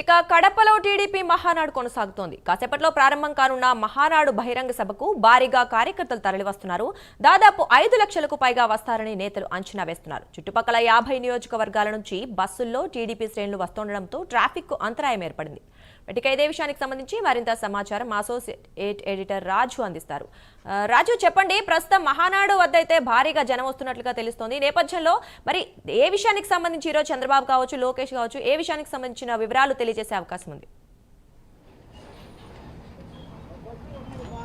ఇక కడపలో టీడీపీ మహానాడు కొనసాగుతోంది. కాసేపట్లో ప్రారంభం కానున్న మహానాడు బహిరంగ సభకు భారీగా కార్యకర్తలు తరలివస్తున్నారు. దాదాపు 5 లక్షలకు పైగా వస్తారని నేతలు అంచనా వేస్తున్నారు. చుట్టుపక్కల 50 నియోజకవర్గాల నుంచి బస్సుల్లో టీడీపీ శ్రేణులు వస్తుండటంతో ట్రాఫిక్ కు అంతరాయం ఏర్పడింది. ఇక ఇదే విషయానికి సంబంధించి మరింత సమాచారం అసోసియేట్ ఎడిటర్ రాజు అందిస్తారు. రాజు, చెప్పండి, ప్రస్తుతం మహానాడు వద్ద అయితే భారీగా జనం వస్తున్నట్లుగా తెలుస్తోంది. నేపథ్యంలో మరి ఏ విషయానికి సంబంధించి ఈరోజు చంద్రబాబు కావచ్చు, లోకేష్ కావచ్చు, ఏ విషయానికి సంబంధించిన వివరాలు తెలియజేసే అవకాశం ఉంది?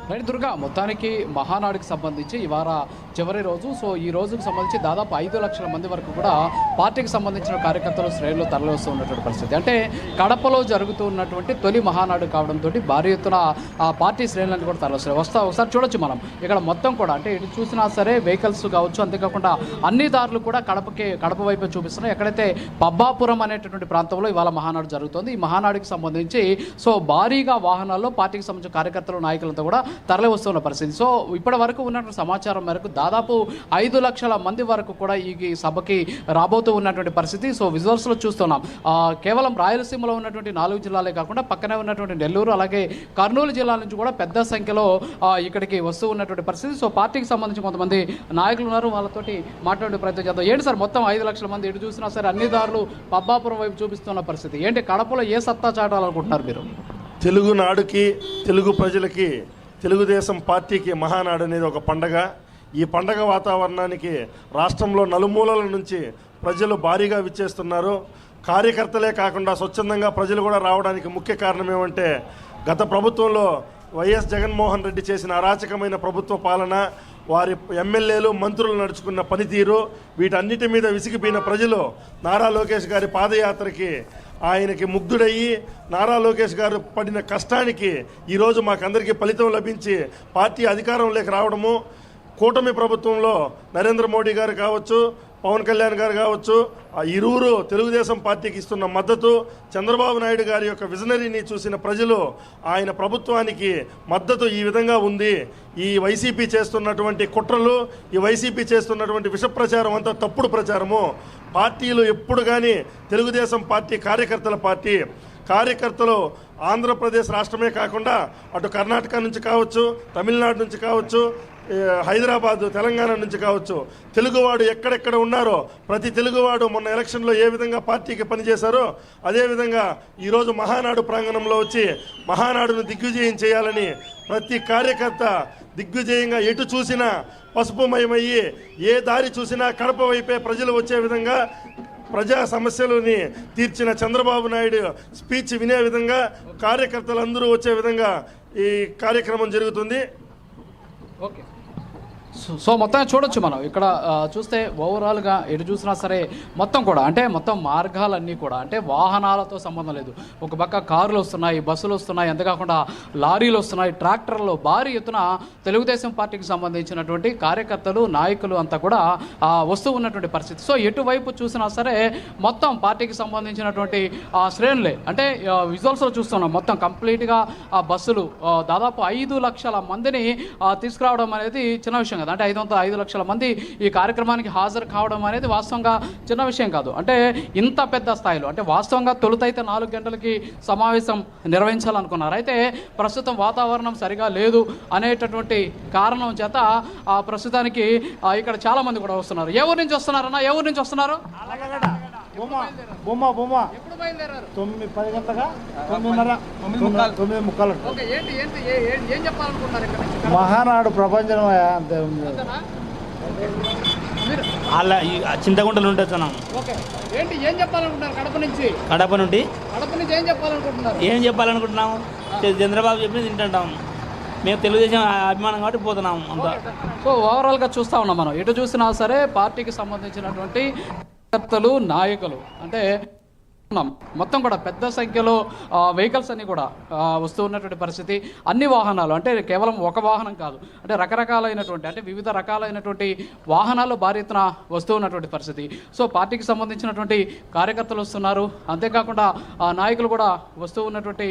రైట్ దుర్గా, మొత్తానికి మహానాడుకి సంబంధించి ఇవాళ చివరి రోజు. సో ఈ రోజుకు సంబంధించి దాదాపు 5 లక్షల మంది వరకు కూడా పార్టీకి సంబంధించిన కార్యకర్తలు శ్రేణులు తరలివస్తూ ఉన్నటువంటి పరిస్థితి. అంటే కడపలో జరుగుతూ ఉన్నటువంటి తొలి మహానాడు కావడంతో భారీ ఎత్తున ఆ పార్టీ శ్రేణులను కూడా తరలిస్తారు. ఒకసారి చూడొచ్చు మనం ఇక్కడ మొత్తం కూడా. అంటే ఇటు చూసినా సరే వెహికల్స్ కావచ్చు, అంతేకాకుండా అన్ని దారులు కూడా కడప వైపు చూపిస్తున్నాయి. ఎక్కడైతే పబ్బాపురం అనేటటువంటి ప్రాంతంలో ఇవాళ మహానాడు జరుగుతుంది. ఈ మహానాడుకి సంబంధించి సో భారీగా వాహనాల్లో పార్టీకి సంబంధించిన కార్యకర్తలు, నాయకులతో కూడా తరలి వస్తున్న పరిస్థితి. సో ఇప్పటి వరకు ఉన్నటువంటి సమాచారం మేరకు దాదాపు 5 లక్షల మంది వరకు కూడా ఈ సభకి రాబోతూ ఉన్నటువంటి పరిస్థితి. సో విజువల్స్లో చూస్తున్నాం. కేవలం రాయలసీమలో ఉన్నటువంటి 4 జిల్లాలే కాకుండా పక్కనే ఉన్నటువంటి నెల్లూరు, అలాగే కర్నూలు జిల్లాల నుంచి కూడా పెద్ద సంఖ్యలో ఇక్కడికి వస్తూ ఉన్నటువంటి పరిస్థితి. సో పార్టీకి సంబంధించి కొంతమంది నాయకులు ఉన్నారు, వాళ్ళతోటి మాట్లాడే ప్రయత్నం చేద్దాం. ఏంటి సార్, మొత్తం 5 లక్షల మంది ఎటు చూసినా సరే అన్ని దారులు పబ్బాపురం వైపు చూపిస్తున్న పరిస్థితి. ఏంటి కడపలో ఏ సత్తా చాటాలనుకుంటున్నారు మీరు? తెలుగునాడుకి, తెలుగు ప్రజలకి, తెలుగుదేశం పార్టీకి మహానాడు అనేది ఒక పండగ. ఈ పండగ వాతావరణానికి రాష్ట్రంలో నలుమూలల నుంచి ప్రజలు భారీగా విచ్చేస్తున్నారు. కార్యకర్తలే కాకుండా స్వచ్ఛందంగా ప్రజలు కూడా రావడానికి ముఖ్య కారణం ఏమంటే, గత ప్రభుత్వంలో వైఎస్ జగన్మోహన్ రెడ్డి చేసిన అరాచకమైన ప్రభుత్వ పాలన, వారి ఎమ్మెల్యేలు, మంత్రులు నడుచుకున్న పనితీరు, వీటన్నిటి మీద విసిగిపోయిన ప్రజలు నారా లోకేష్ గారి పాదయాత్రకి ఆయనకి ముగ్ధుడయ్యి, నారా లోకేష్ గారు పడిన కష్టానికి ఈరోజు మాకందరికీ ఫలితం లభించి పార్టీ అధికారంలోకి రావడము, కూటమి ప్రభుత్వంలో నరేంద్ర మోడీ గారు కావచ్చు, పవన్ కళ్యాణ్ గారు కావచ్చు, ఆ ఇరువురు తెలుగుదేశం పార్టీకి ఇస్తున్న మద్దతు, చంద్రబాబు నాయుడు గారి యొక్క విజనరీని చూసిన ప్రజలు ఆయన ప్రభుత్వానికి మద్దతు ఈ విధంగా ఉంది. ఈ వైసీపీ చేస్తున్నటువంటి కుట్రలు, ఈ వైసీపీ చేస్తున్నటువంటి విష ప్రచారం అంతా తప్పుడు ప్రచారము. పార్టీలు ఎప్పుడు కానీ తెలుగుదేశం పార్టీ కార్యకర్తల పార్టీ. కార్యకర్తలు ఆంధ్రప్రదేశ్ రాష్ట్రమే కాకుండా అటు కర్ణాటక నుంచి కావచ్చు, తమిళనాడు నుంచి కావచ్చు, హైదరాబాదు, తెలంగాణ నుంచి కావచ్చు, తెలుగువాడు ఎక్కడెక్కడ ఉన్నారో ప్రతి తెలుగువాడు మొన్న ఎలక్షన్లో ఏ విధంగా పార్టీకి పనిచేశారో అదేవిధంగా ఈరోజు మహానాడు ప్రాంగణంలో వచ్చి మహానాడును దిగ్విజయం చేయాలని ప్రతి కార్యకర్త దిగ్విజయంగా ఎటు చూసినా పసుపుమయమయ్యి, ఏ దారి చూసినా కడప వైపే ప్రజలు వచ్చే విధంగా, ప్రజా సమస్యలని తీర్చిన చంద్రబాబు నాయుడు స్పీచ్ వినే విధంగా, కార్యకర్తలందరూ వచ్చే విధంగా ఈ కార్యక్రమం జరుగుతుంది. ఓకే, సో మొత్తం చూడొచ్చు మనం ఇక్కడ చూస్తే ఓవరాల్గా ఎటు చూసినా సరే మొత్తం కూడా అంటే మొత్తం మార్గాలన్నీ కూడా అంటే వాహనాలతో సంబంధం లేదు. ఒక పక్క కార్లు వస్తున్నాయి, బస్సులు వస్తున్నాయి, అంతేకాకుండా లారీలు వస్తున్నాయి, ట్రాక్టర్లు, భారీ ఎత్తున తెలుగుదేశం పార్టీకి సంబంధించినటువంటి కార్యకర్తలు, నాయకులు అంతా కూడా వస్తూ ఉన్నటువంటి పరిస్థితి. సో ఎటువైపు చూసినా సరే మొత్తం పార్టీకి సంబంధించినటువంటి శ్రేణులే. అంటే విజువల్స్లో చూస్తున్నాం మొత్తం కంప్లీట్గా బస్సులు దాదాపు 5 లక్షల మందిని తీసుకురావడం అనేది చిన్న విషయం కదా. అంటే 5 లక్షల మంది ఈ కార్యక్రమానికి హాజరు కావడం అనేది వాస్తవంగా చిన్న విషయం కాదు. అంటే ఇంత పెద్ద స్థాయిలో అంటే వాస్తవంగా తొలుతైతే 4 గంటలకి సమావేశం నిర్వహించాలనుకున్నారు. అయితే ప్రస్తుతం వాతావరణం సరిగా లేదు అనేటటువంటి కారణం చేత ప్రస్తుతానికి ఇక్కడ చాలా మంది కూడా వస్తున్నారు. ఏ ఊరు నుంచి వస్తున్నారన్నా? ఏ ఊరు నుంచి వస్తున్నారు? ఎప్పుడు బయలుదేరారు? 9-10 గంటలుగా 9:30. ఏం చెప్పాలనుకుంటున్నారు ఇక్కడ? మహానాడు ప్రపంచం అంతే ఉంది. అలా చింతగుంటలు ఉంటున్నాం. ఓకే, ఏంటి ఏం చెప్పాలనుకుంటున్నారు? కడప నుంచి ఏం చెప్పాలనుకుంటున్నారు? ఏం చెప్పాలనుకుంటున్నాము? చంద్రబాబు చెప్పి తింటుంటాం. మేము తెలుగుదేశం అభిమానం కాబట్టి పోతున్నాం అంతా. సో ఓవరాల్గా చూస్తూ ఉన్నాం మనం. ఎటు చూసినా సరే పార్టీకి సంబంధించినటువంటి కార్యకర్తలు, నాయకులు అంటే మొత్తం కూడా పెద్ద సంఖ్యలో వెహికల్స్ అన్నీ కూడా వస్తూ ఉన్నటువంటి పరిస్థితి. అన్ని వాహనాలు అంటే కేవలం ఒక వాహనం కాదు, అంటే రకరకాలైనటువంటి అంటే వివిధ రకాలైనటువంటి వాహనాలు భారీ ఎత్తున వస్తూ ఉన్నటువంటి పరిస్థితి. సో పార్టీకి సంబంధించినటువంటి కార్యకర్తలు వస్తున్నారు, అంతేకాకుండా నాయకులు కూడా వస్తూ ఉన్నటువంటి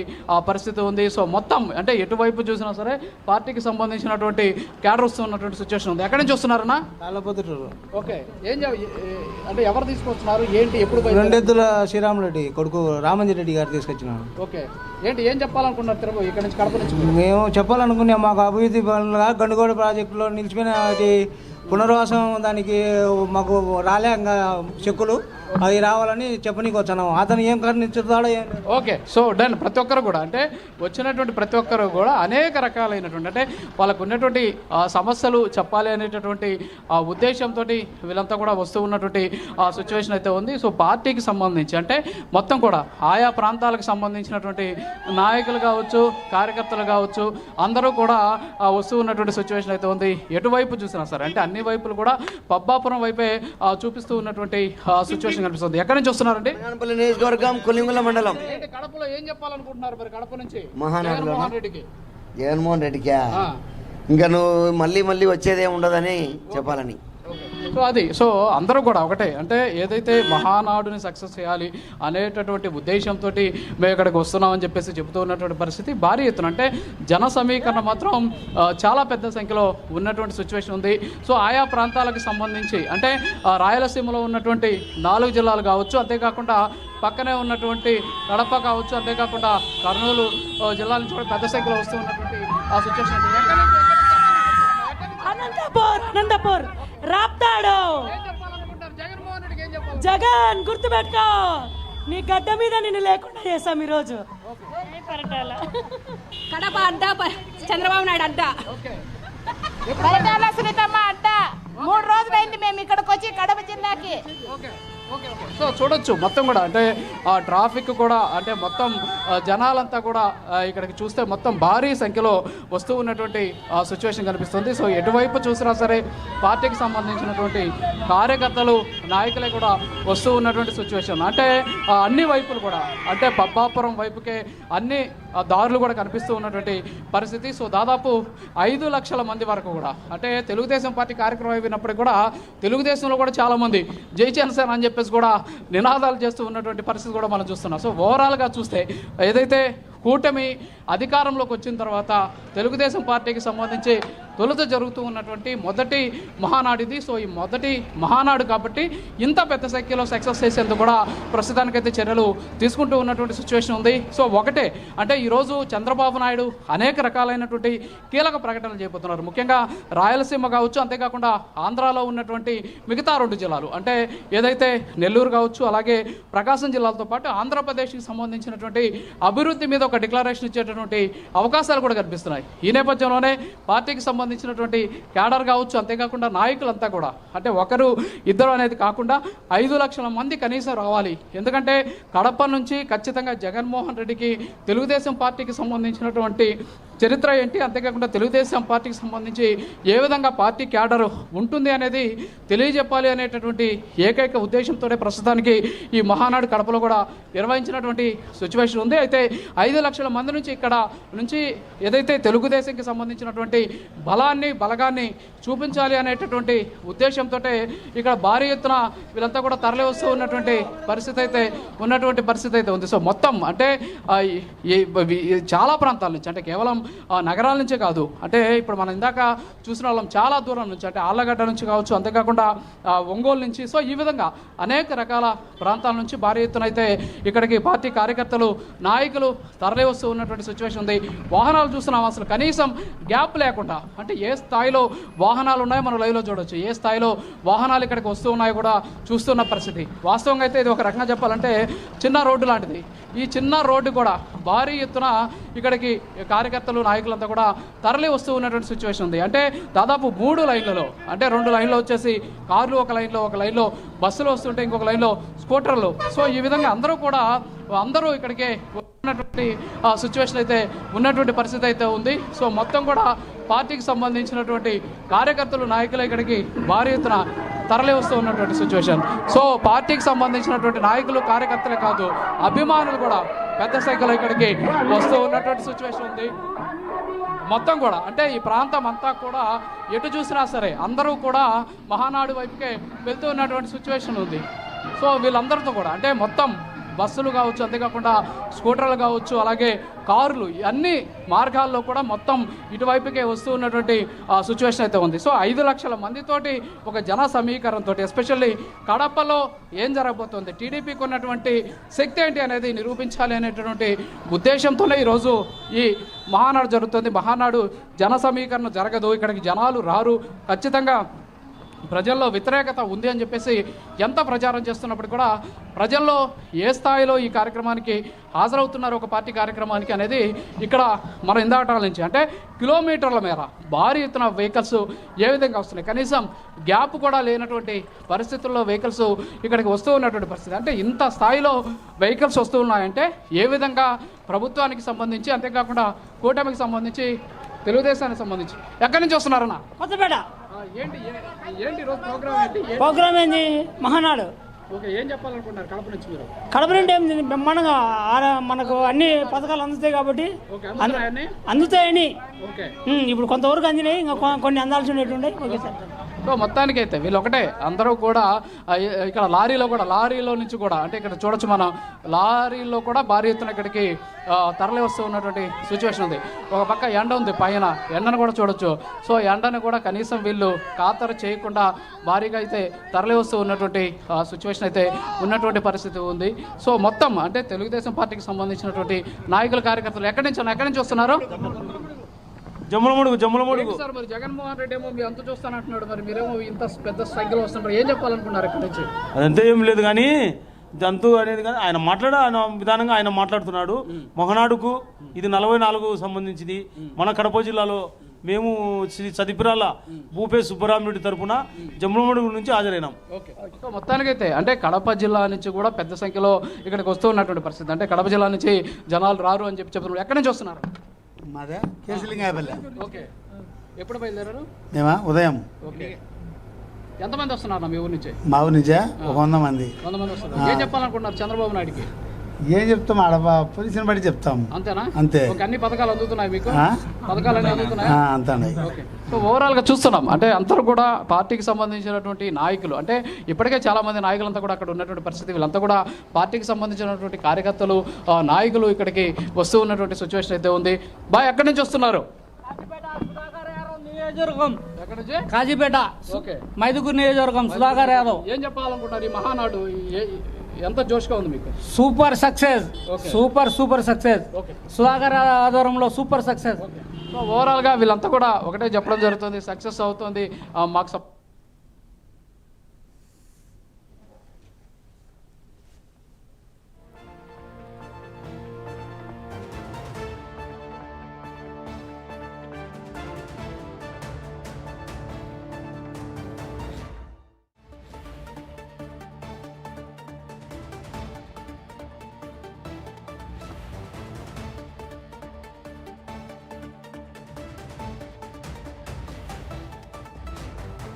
పరిస్థితి ఉంది. సో మొత్తం అంటే ఎటువైపు చూసినా సరే పార్టీకి సంబంధించినటువంటి క్యాడర్ వస్తూ ఉన్నటువంటి సిచ్యువేషన్ ఉంది. ఎక్కడి నుంచి వస్తున్నారన్నా? తాళ్ళపత్రులు. ఓకే, అంటే ఎవరు తీసుకొస్తున్నారు, ఏంటి, ఎప్పుడు? రెండెద్దుల శ్రీరాములు రెడ్డి కొడుకు రామంజీ రెడ్డి గారు తీసుకొచ్చినాడు. ఓకే, ఏంటి ఏం చెప్పాలనుకున్నారు తిరుగు ఇక్కడ నుంచి కడప నుంచి? మేము చెప్పాలనుకున్నాం మాకు అభివృద్ధి పనులుగా గండుగోడ ప్రాజెక్టులో నిలిచిపోయిన పునర్వాసం దానికి మాకు రాలే ఇంకా చెక్కులు అవి రావాలని చెప్పనీకి వచ్చాను. అతను ఏం కర్ణించుతాడో ఏం. Okay, so done. ప్రతి ఒక్కరు కూడా అంటే వచ్చినటువంటి ప్రతి ఒక్కరు కూడా అనేక రకాలైనటువంటి అంటే వాళ్ళకు ఉన్నటువంటి సమస్యలు చెప్పాలి అనేటటువంటి ఉద్దేశంతో వీళ్ళంతా కూడా వస్తూ ఉన్నటువంటి సిచ్యువేషన్ అయితే ఉంది. సో పార్టీకి సంబంధించి అంటే మొత్తం కూడా ఆయా ప్రాంతాలకు సంబంధించినటువంటి నాయకులు కావచ్చు, కార్యకర్తలు కావచ్చు, అందరూ కూడా వస్తూ ఉన్నటువంటి సిచ్యువేషన్ అయితే ఉంది. ఎటువైపు చూసినా సరే అంటే అన్ని వైపులు కూడా పబ్బాపురం వైపే చూపిస్తూ ఉన్నటువంటి సిచ్యువేషన్ కనిపిస్తుంది. ఎక్కడి నుంచి వస్తున్నారండి? మదనపల్లి నియోజకవర్గం కొలింగుల మండలం. కడపలో ఏం చెప్పాలనుకుంటున్నారు మరి కడప నుంచి? జగన్మోహన్ రెడ్డికి ఇంకా నువ్వు మళ్ళీ వచ్చేదే ఉండదని చెప్పాలని. సో అది సో అందరూ కూడా ఒకటే అంటే ఏదైతే మహానాడుని సక్సెస్ చేయాలి అనేటటువంటి ఉద్దేశంతో మేము ఇక్కడికి వస్తున్నామని చెప్పేసి చెబుతూ ఉన్నటువంటి పరిస్థితి భారీ ఎత్తున అంటే జన సమీకరణ మాత్రం చాలా పెద్ద సంఖ్యలో ఉన్నటువంటి సిచ్యువేషన్ ఉంది. సో ఆయా ప్రాంతాలకు సంబంధించి అంటే రాయలసీమలో ఉన్నటువంటి 4 జిల్లాలు కావచ్చు, అంతేకాకుండా పక్కనే ఉన్నటువంటి కడప కావచ్చు, అంతేకాకుండా కర్నూలు జిల్లా నుంచి కూడా పెద్ద సంఖ్యలో వస్తూ ఉన్నటువంటి ఆ సిచ్యువేషన్. అనంతపూర్ రాప్తాడు జగన్ గుర్తుపెట్టుకో, నీ గడ్డ మీద నిన్ను లేకుండా చేస్తాం ఈరోజు. కడప అంట చంద్రబాబు నాయుడు అంట, పరిటాల సునీతమ్మ అంట. 3 రోజులైంది మేము ఇక్కడికి వచ్చి కడప జిల్లాకి. సో చూడొచ్చు మొత్తం కూడా అంటే ఆ ట్రాఫిక్ కూడా అంటే మొత్తం జనాలంతా కూడా ఇక్కడికి చూస్తే మొత్తం భారీ సంఖ్యలో వస్తూ ఉన్నటువంటి సిచ్యువేషన్ కనిపిస్తుంది. సో ఎటువైపు చూసినా సరే పార్టీకి సంబంధించినటువంటి కార్యకర్తలు, నాయకులే కూడా వస్తూ ఉన్నటువంటి సిచ్యువేషన్ అంటే అన్ని వైపులు కూడా అంటే పబ్బాపురం వైపుకే అన్ని దారులు కూడా కనిపిస్తూ ఉన్నటువంటి పరిస్థితి. సో దాదాపు 5 లక్షల మంది వరకు కూడా అంటే తెలుగుదేశం పార్టీ కార్యక్రమం అయినప్పటికీ కూడా తెలుగుదేశంలో కూడా చాలామంది జై జనసేన అని చెప్పేసి కూడా నినాదాలు చేస్తూ ఉన్నటువంటి పరిస్థితి కూడా మనం చూస్తున్నాం. సో ఓవరాల్గా చూస్తే ఏదైతే కూటమి అధికారంలోకి వచ్చిన తర్వాత తెలుగుదేశం పార్టీకి సంబంధించి తొలుత జరుగుతూ ఉన్నటువంటి మొదటి మహానాడు ఇది. సో ఈ మొదటి మహానాడు కాబట్టి ఇంత పెద్ద సంఖ్యలో సక్సెస్ చేసేందుకు కూడా ప్రస్తుతానికైతే చర్యలు తీసుకుంటూ ఉన్నటువంటి సిచ్యువేషన్ ఉంది. సో ఒకటే అంటే ఈరోజు చంద్రబాబు నాయుడు అనేక రకాలైనటువంటి కీలక ప్రకటనలు చేయబోతున్నారు. ముఖ్యంగా రాయలసీమ కావచ్చు, అంతేకాకుండా ఆంధ్రాలో ఉన్నటువంటి మిగతా 2 జిల్లాలు అంటే ఏదైతే నెల్లూరు కావచ్చు, అలాగే ప్రకాశం జిల్లాలతో పాటు ఆంధ్రప్రదేశ్కి సంబంధించినటువంటి అభివృద్ధి మీద ఒక డిక్లరేషన్ ఇచ్చేటటువంటి అవకాశాలు కూడా కనిపిస్తున్నాయి. ఈ నేపథ్యంలోనే పార్టీకి సంబంధించినటువంటి క్యాడర్ కావచ్చు, అంతేకాకుండా నాయకులంతా కూడా అంటే 1-2 అనేది కాకుండా 5 లక్షల మంది కనీసం రావాలి. ఎందుకంటే కడప నుంచి ఖచ్చితంగా జగన్మోహన్ రెడ్డికి తెలుగుదేశం పార్టీకి సంబంధించినటువంటి చరిత్ర ఏంటి, అంతేకాకుండా తెలుగుదేశం పార్టీకి సంబంధించి ఏ విధంగా పార్టీ క్యాడర్ ఉంటుంది అనేది తెలియజెప్పాలి అనేటటువంటి ఏకైక ఉద్దేశంతోనే ప్రస్తుతానికి ఈ మహానాడు కడపలో కూడా నిర్వహించినటువంటి సిచ్యువేషన్ ఉంది. అయితే 5 లక్షల మంది నుంచి ఇక్కడ నుంచి ఏదైతే తెలుగుదేశంకి సంబంధించినటువంటి బలగాన్ని చూపించాలి అనేటటువంటి ఉద్దేశంతో ఇక్కడ భారీ ఎత్తున వీళ్ళంతా కూడా తరలి వస్తూ ఉన్నటువంటి పరిస్థితి అయితే ఉంది. సో మొత్తం అంటే చాలా ప్రాంతాల నుంచి అంటే కేవలం నగరాల నుంచే కాదు అంటే ఇప్పుడు మనం ఇందాక చూసిన వాళ్ళం చాలా దూరం నుంచి అంటే ఆళ్ళగడ్డ నుంచి కావచ్చు, అంతేకాకుండా ఒంగోలు నుంచి. సో ఈ విధంగా అనేక రకాల ప్రాంతాల నుంచి భారీ ఎత్తున అయితే ఇక్కడికి పార్టీ కార్యకర్తలు, నాయకులు తరలి వస్తూ ఉన్నటువంటి సిచ్యువేషన్ ఉంది. వాహనాలు చూస్తున్నాం అసలు కనీసం గ్యాప్ లేకుండా అంటే ఏ స్థాయిలో వాహనాలు ఉన్నాయో మనం లైవ్లో చూడవచ్చు. ఏ స్థాయిలో వాహనాలు ఇక్కడికి వస్తూ ఉన్నాయో కూడా చూస్తున్న పరిస్థితి. వాస్తవంగా అయితే ఇది ఒక రకంగా చెప్పాలంటే చిన్న రోడ్డు లాంటిది. ఈ చిన్న రోడ్డు కూడా భారీ ఎత్తున ఇక్కడికి కార్యకర్తలు, నాయకులంతా కూడా తరలి వస్తూ ఉన్నటువంటి సిచ్యువేషన్ ఉంది. అంటే దాదాపు 3 లైన్లలో అంటే 2 లైన్లో వచ్చేసి కార్లు ఒక లైన్లో బస్సులు వస్తుంటే ఇంకొక లైన్లో స్కూటర్లు. సో ఈ విధంగా అందరూ ఇక్కడికే ఉన్నటువంటి సిచ్యువేషన్ అయితే ఉన్నటువంటి పరిస్థితి అయితే ఉంది. సో మొత్తం కూడా పార్టీకి సంబంధించినటువంటి కార్యకర్తలు, నాయకులు ఇక్కడికి భారీ ఎత్తున తరలి వస్తూ ఉన్నటువంటి సిచ్యువేషన్. సో పార్టీకి సంబంధించినటువంటి నాయకులు, కార్యకర్తలే కాదు అభిమానులు కూడా పెద్ద సంఖ్యలో ఇక్కడికి వస్తూ ఉన్నటువంటి సిచ్యువేషన్ ఉంది. మొత్తం కూడా అంటే ఈ ప్రాంతం అంతా కూడా ఎటు చూసినా సరే అందరూ కూడా మహానాడు వైపుకే వెళ్తూ ఉన్నటువంటి సిచ్యువేషన్ ఉంది. సో వీళ్ళందరితో కూడా అంటే మొత్తం బస్సులు కావచ్చు, అంతేకాకుండా స్కూటర్లు కావచ్చు, అలాగే కార్లు, అన్ని మార్గాల్లో కూడా మొత్తం ఇటువైపుకే వస్తూ ఉన్నటువంటి సిచ్యువేషన్ అయితే ఉంది. సో 5 లక్షల మందితోటి ఒక జన సమీకరణతో ఎస్పెషల్లీ కడపలో ఏం జరగబోతోంది, టీడీపీకి ఉన్నటువంటి శక్తి ఏంటి అనేది నిరూపించాలి అనేటువంటి ఉద్దేశంతోనే ఈరోజు ఈ మహానాడు జరుగుతుంది. మహానాడు జన సమీకరణ జరగదు, ఇక్కడికి జనాలు రారు, ఖచ్చితంగా ప్రజల్లో వ్యతిరేకత ఉంది అని చెప్పేసి ఎంత ప్రచారం చేస్తున్నప్పుడు కూడా ప్రజల్లో ఏ స్థాయిలో ఈ కార్యక్రమానికి హాజరవుతున్నారు, ఒక పార్టీ కార్యక్రమానికి అనేది ఇక్కడ మనం ఇందాకటాల నుంచి అంటే కిలోమీటర్ల మేర భారీ ఎత్తున వెహికల్స్ ఏ విధంగా వస్తున్నాయి, కనీసం గ్యాప్ కూడా లేనటువంటి పరిస్థితుల్లో వెహికల్స్ ఇక్కడికి వస్తూ ఉన్నటువంటి పరిస్థితి. అంటే ఇంత స్థాయిలో వెహికల్స్ వస్తూ ఉన్నాయంటే ఏ విధంగా ప్రభుత్వానికి సంబంధించి, అంతేకాకుండా కూటమికి సంబంధించి, తెలుగుదేశానికి సంబంధించి ఎక్కడి నుంచి వస్తున్నారన్న? కొత్తపేట. ఏంటి ఈరోజు ప్రోగ్రామ్ ఏంటి? ప్రోగ్రామ్ ఏంది? మహానాడు. ఓకే, ఏం చెప్పాలనుకుంటున్నారు కడప నుంచి మీరు? కడప నుండి ఏం బ్రహ్మాండంగా మనకు అన్ని పథకాలు అందుతాయి కాబట్టి అందుతాయని. ఓకే, ఇప్పుడు కొంతవరకు అందినాయి, ఇంకా కొన్ని అందాల్సి ఉండేటుండే. Okay sir. సో మొత్తానికి అయితే వీళ్ళు ఒకటే, అందరూ కూడా ఇక్కడ లారీలో నుంచి కూడా అంటే ఇక్కడ చూడొచ్చు మనం, లారీలో కూడా భారీ ఎత్తున ఇక్కడికి తరలి వస్తూ ఉన్నటువంటి సిచ్యువేషన్ ఉంది. ఒక పక్క ఎండ ఉంది, పైన ఎండను కూడా చూడొచ్చు. సో ఎండను కూడా కనీసం వీళ్ళు ఖాతరు చేయకుండా భారీగా అయితే తరలి వస్తూ ఉన్నటువంటి సిచ్యువేషన్ అయితే ఉన్నటువంటి పరిస్థితి ఉంది. సో మొత్తం అంటే తెలుగుదేశం పార్టీకి సంబంధించినటువంటి నాయకులు, కార్యకర్తలు ఎక్కడి నుంచి వస్తున్నారు? జమ్మలమడుగు సార్, మరి జగన్మోహన్ రెడ్డి ఏమో మీ అంత చూస్తానంటున్నాడు, మరి మీరేమో ఇంత పెద్ద సంఖ్యలో వస్తున్నారు, ఏం చెప్పాలనుకున్నారు ఇక్కడ నుంచి? అదంతా ఏం లేదు కానీ జంతు అనేది కానీ ఆయన విధానంగా ఆయన మాట్లాడుతున్నాడు. మహనాడుకు ఇది 44 సంబంధించింది. మన కడప జిల్లాలో మేము శ్రీ సదిపిరాల భూపే సుబ్బరామరెడ్డి తరఫున జమ్మలమడుగు నుంచి హాజరైనాం. ఓకే, సో మొత్తానికైతే అంటే కడప జిల్లా నుంచి కూడా పెద్ద సంఖ్యలో ఇక్కడికి వస్తూ ఉన్నటువంటి పరిస్థితి. అంటే కడప జిల్లా నుంచి జనాలు రారు అని చెప్తున్నారు. ఎక్కడి నుంచి వస్తున్నారు? మాదే కేసులింగాయపల్లి. ఓకే, ఎప్పుడు బయలుదేరారు? మేమా ఉదయం. ఓకే, ఎంతమంది వస్తున్నారు మీ ఊరి నుంచి? మా ఊరి నుంచే 100 మంది. 100 మంది వస్తున్నారు. ఏం చెప్పాలనుకుంటున్నారు చంద్రబాబు నాయుడుకి? ఏం చెప్తాం, ఆడ పొజిషన్ బట్టి చెప్తాం. అంతేనా? అంతే. అన్ని పథకాలు అందుతున్నాయి మీకు? పథకాలన్నీ అందుతున్నాయి. అంతే. ఓకే, సో ఓవరాల్గా చూస్తున్నాం అంటే అందరూ కూడా పార్టీకి సంబంధించినటువంటి నాయకులు, అంటే ఇప్పటికే చాలామంది నాయకులంతా కూడా అక్కడ ఉన్నటువంటి పరిస్థితి. వీళ్ళంతా కూడా పార్టీకి సంబంధించినటువంటి కార్యకర్తలు, నాయకులు ఇక్కడికి వస్తూ ఉన్నటువంటి సిచ్యువేషన్ అయితే ఉంది. బాయ్, ఎక్కడి నుంచి వస్తున్నారు? నియోజకవర్గం. ఎక్కడి నుంచి? కాజీపేట. ఓకే, మైదుగురు నియోజకవర్గం. సుధాకర్ యాదవ్. ఏం చెప్పాలనుకుంటున్నారు ఈ మహానాడు? ఎంత జోష్గా ఉంది మీకు? Super success. Super success. Sudhakar ఆధ్వర్యంలో సూపర్ సక్సెస్. సో ఓవరాల్గా వీళ్ళంతా కూడా ఒకటే చెప్పడం జరుగుతుంది, సక్సెస్ అవుతుంది, మాకు